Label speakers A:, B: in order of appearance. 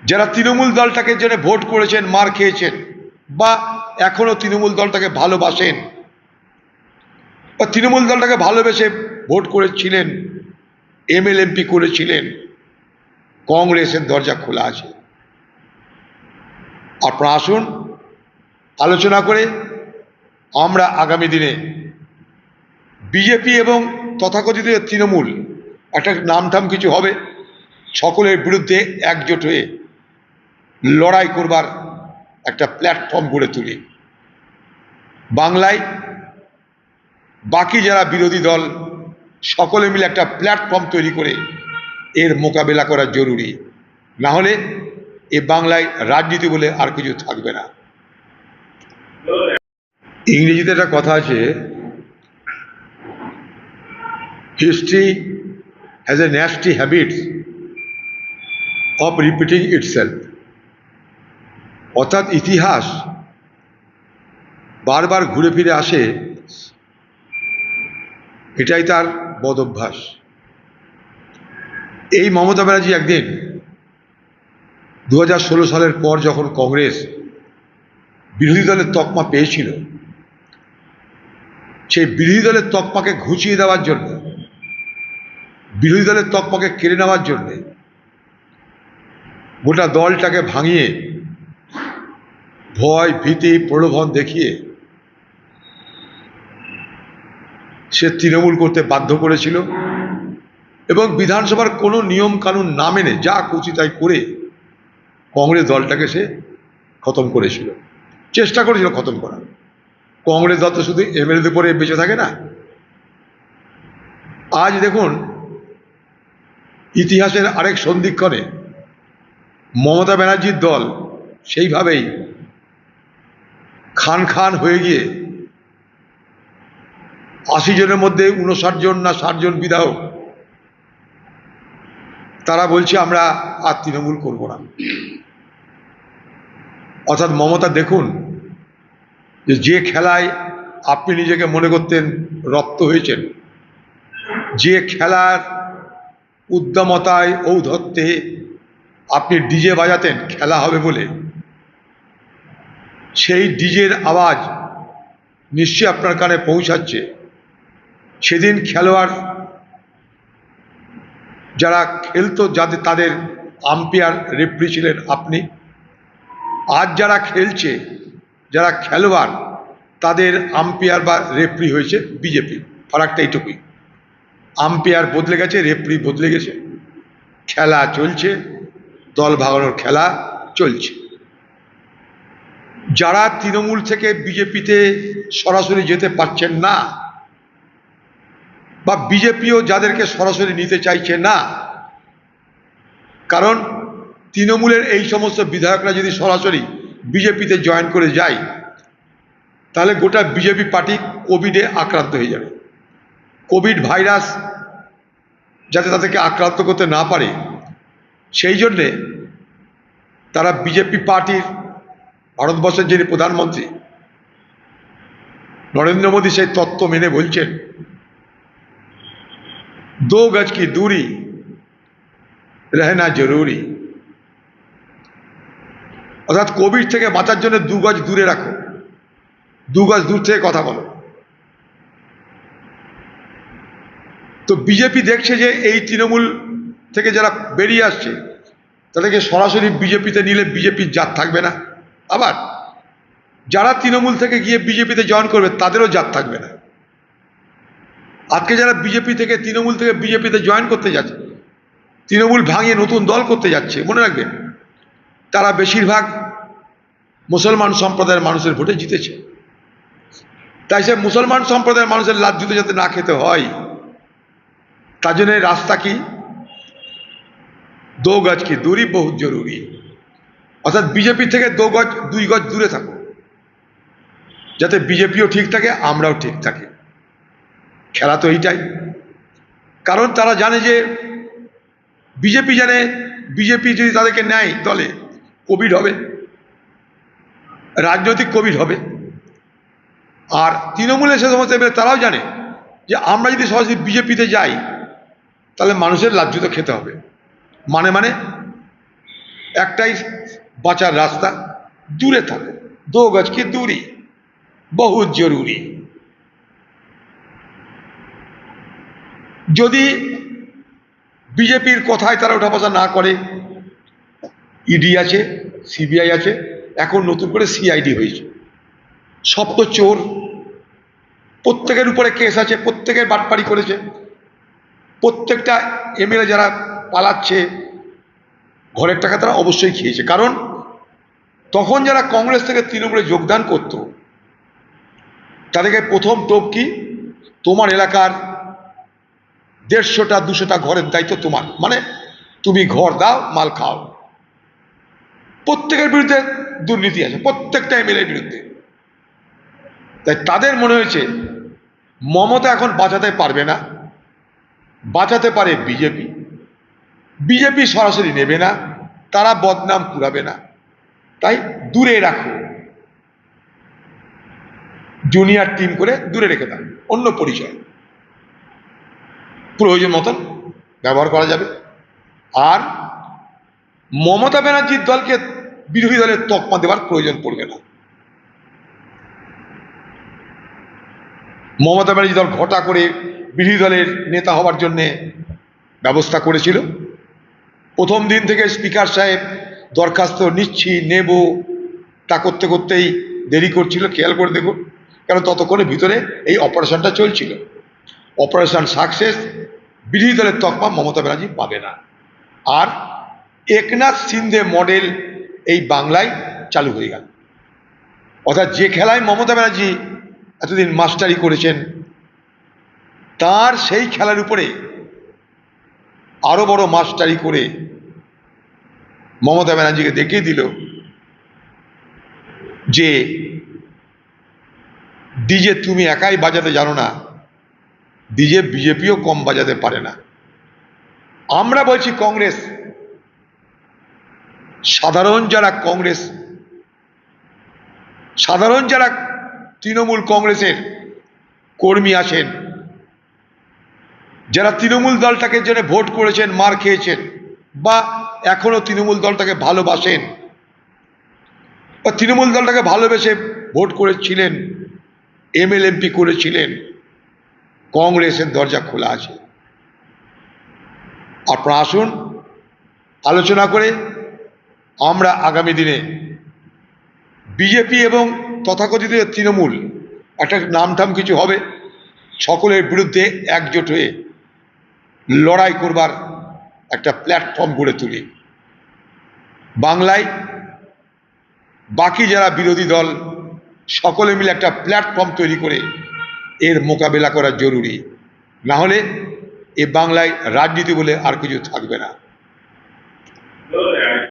A: যারা তৃণমূল দলটাকে জন্য ভোট করেছেন, মার খেয়েছেন, বা এখনো তৃণমূল দলটাকে ভালোবাসেন, বা তৃণমূল দলটাকে ভালোবেসে ভোট করেছিলেন, এমএলএমপি করেছিলেন, কংগ্রেসের দরজা খোলা আছে। আপনারা আসুন, আলোচনা করে আমরা আগামী দিনে বিজেপি এবং তথাকথিত তৃণমূল একটা নামঠাম কিছু হবে, সকলের বিরুদ্ধে একজোট হয়ে লড়াই করবার একটা প্ল্যাটফর্ম গড়ে তুলি। বাংলায় বাকি যারা বিরোধী দল সকলে মিলে একটা প্ল্যাটফর্ম তৈরি করে এর মোকাবেলা করা জরুরি, না হলে এ বাংলায় রাজনীতি বলে আর কিছু থাকবে না। ইংরেজিতে একটা কথা আছে, history has a nasty habits of repeating itself. অর্থাৎ ইতিহাস বারবার ঘুরে ফিরে আসে, এটাই তার বদ অভ্যাস। এই মমতা ব্যানার্জি একদিন 2016 সালের পর যখন কংগ্রেস বিরোধী দলের তকমা পেয়েছিল, সেই বিরোধী দলের তকমাকে ঘুচিয়ে দেওয়ার জন্য, বিরোধী দলের তকমাকে কেড়ে নেওয়ার জন্য গোটা দলটাকে ভাঙিয়ে ভয় ভীতি প্রলোভন দেখিয়ে সে তৃণমূল করতে বাধ্য করেছিল এবং বিধানসভার কোনো নিয়ম কানুন না মেনে যা খুশি তাই করে কংগ্রেস দলটাকে সে খতম করেছিল, চেষ্টা করেছিল খতম করার। কংগ্রেস দল তো শুধু এমএলএ করে বেঁচে থাকে না। আজ দেখুন, ইতিহাসের আরেক সন্ধিক্ষণে মমতা ব্যানার্জির দল সেইভাবেই খান খান হয়ে গিয়ে 80 জনের মধ্যে 59 জন না 60 জন বিধায়ক তারা বলছে আমরা আর তৃণমূল করব না। অর্থাৎ মমতা দেখুন, যে খেলায় আপনি নিজেকে মনে করতেন রপ্ত হয়েছেন, যে খেলার উদ্দামতায় ঔদ্ধত্যে আপনি ডিজে বাজাতেন খেলা হবে বলে, সেই ডিজের আওয়াজ নিশ্চয়ই আপনার কানে পৌঁছাচ্ছে। সেদিন খেলোয়াড় যারা খেলতো, যাদের তাদের আম্পায়ার রেফারি ছিলেন আপনি। আজ যারা খেলছে, যারা খেলোয়াড়, তাদের আম্পায়ার বা রেফারি হয়েছে বিজেপি। ফারাকটা এইটুকুই, আম্পায়ার বদলে গেছে, রেফারি বদলে গেছে, খেলা চলছে, দল ভাগানোর খেলা চলছে। যারা তৃণমূল থেকে বিজেপিতে সরাসরি যেতে পারছেন না, বা বিজেপিও যাদেরকে সরাসরি নিতে চাইছে না, কারণ তৃণমূলের এই সমস্ত বিধায়করা যদি সরাসরি বিজেপিতে জয়েন করে যায়, তাহলে গোটা বিজেপি পার্টি কোভিডে আক্রান্ত হয়ে যাবে। কোভিড ভাইরাস যাতে তাদেরকে আক্রান্ত করতে না পারে, সেই জন্যে তারা বিজেপি পার্টির, ভারতবর্ষের যিনি প্রধানমন্ত্রী নরেন্দ্র মোদী, সেই তত্ত্ব মেনে বলছেন 2 গজ কি দূরি রহনা জরুরি। অর্থাৎ কোভিড থেকে বাঁচার জন্য 2 গজ দূরে রাখো, 2 গজ দূর থেকে কথা বলো। তো বিজেপি দেখছে যে এই তৃণমূল থেকে যারা বেরিয়ে আসছে, তাদেরকে সরাসরি বিজেপিতে নিলে বিজেপির জাত থাকবে না, আবার যারা তৃণমূল থেকে গিয়ে বিজেপিতে জয়েন করবে তাদেরও জাত থাকবে না। আজকে যারা বিজেপি থেকে, তৃণমূল থেকে বিজেপিতে জয়েন করতে যাচ্ছে, তৃণমূল ভাঙিয়ে নতুন দল করতে যাচ্ছে, মনে রাখবেন তারা বেশিরভাগ মুসলমান সম্প্রদায়ের মানুষের ভোটে জিতেছে। তাই সে মুসলমান সম্প্রদায়ের মানুষের লাজ্জুতে যাতে না খেতে হয়, তার জন্য রাস্তা কি 2 গজ কি দূরি বহুত জরুরি। অর্থাৎ বিজেপি থেকে 2 গজ দূরে থাকো, যাতে বিজেপিও ঠিক থাকে, আমরাও ঠিক থাকি। খেলা তো এইটাই। কারণ তারা জানে যে বিজেপি জানে, বিজেপি যদি তাদেরকে নেয় দলে, কোভিড হবে, রাজনৈতিক কোভিড হবে। আর তৃণমূলের সে সমস্ত তারাও জানে যে আমরা যদি সরাসরি বিজেপিতে যাই, তাহলে মানুষের লাজ্জুত খেতে হবে। মানে একটাই বাঁচার রাস্তা, দূরে থাকো, 2 গজ কি দূরি বহুত জরুরি। যদি বিজেপির কথায় তারা ওঠা বসা না করে, ইডি আছে, সিবিআই আছে, এখন নতুন করে সিআইডি হয়েছে, সব তো চোর, প্রত্যেকের উপরে কেস আছে, প্রত্যেকের বাটপাড়ি করেছে, প্রত্যেকটা এমএলএ যারা পালাচ্ছে ঘরের টাকা তারা অবশ্যই খেয়েছে। কারণ তখন যারা কংগ্রেস থেকে তৃণমূলে যোগদান করত তাদেরকে প্রথম টোপ কি, তোমার এলাকার 150টা 200টা ঘরের দায়িত্ব তোমার, মানে তুমি ঘর দাও, মাল খাও। প্রত্যেকের বিরুদ্ধে দুর্নীতি আছে, প্রত্যেকটা এমএলএর বিরুদ্ধে। তাই তাদের মনে হয়েছে মমতা এখন বাঁচাতে পারবে না, বাঁচাতে পারে বিজেপি, বিজেপি সরাসরি নেবে না, তারা বদনাম কুড়াবে না, তাই দূরে রাখো, জুনিয়র টিম করে দূরে রেখে দাও, অন্য পরিচয়, প্রয়োজন মতন ব্যবহার করা যাবে। আর মমতা ব্যানার্জির দলকে বিরোধী দলের তকমা দেওয়ার প্রয়োজন পড়বে না। মমতা ব্যানার্জি দল ঘটা করে বিরোধী দলের নেতা হওয়ার জন্য ব্যবস্থা করেছিল। প্রথম দিন থেকে স্পিকার সাহেব দরখাস্ত নিচ্ছি নেব তা করতে করতেই দেরি করছিল, খেয়াল করে দেখুন, কারণ ততক্ষণের ভিতরে এই অপারেশনটা চলছিল। অপারেশন সাকসেস, বিরোধী দলের তকমা মমতা ব্যানার্জি পাবে না। আর একনাথ সিন্ধে মডেল এই বাংলায় চালু হয়ে গেল। অর্থাৎ যে খেলায় মমতা ব্যানার্জি এতদিন মাস্টারি করেছেন, তার সেই খেলার উপরে আরো বড় মাস্টারি করে মমতা ব্যানার্জিকে দেখিয়ে দিল যে ডিজে তুমি একাই বাজাতে জানো না, ডিজে বিজেপিও কম বাজাতে পারে না। আমরা বলছি কংগ্রেস, সাধারণ যারা কংগ্রেস, সাধারণ যারা তৃণমূল কংগ্রেসের কর্মী আছেন, যারা তৃণমূল দলটাকে জন্য ভোট করেছেন, মার খেয়েছেন, বা এখনো তৃণমূল দলটাকে ভালোবাসেন, বা তৃণমূল দলটাকে ভালোবেসে ভোট করেছিলেন, এমএলএ এমপি করেছিলেন, কংগ্রেসের দরজা খোলা আছে। আপনারা আসুন, আলোচনা করে আমরা আগামী দিনে বিজেপি এবং তথাকথিত তৃণমূল একটা নামটাম কিছু হবে, সকলের বিরুদ্ধে একজোট হয়ে লড়াই করবার একটা প্ল্যাটফর্ম গড়ে তুলি। বাংলায় বাকি যারা বিরোধী দল সকলে মিলে একটা প্ল্যাটফর্ম তৈরি করে এর মোকাবেলা করা জরুরি, না হলে এ বাংলায় রাজনীতি বলে আর কিছু থাকবে না।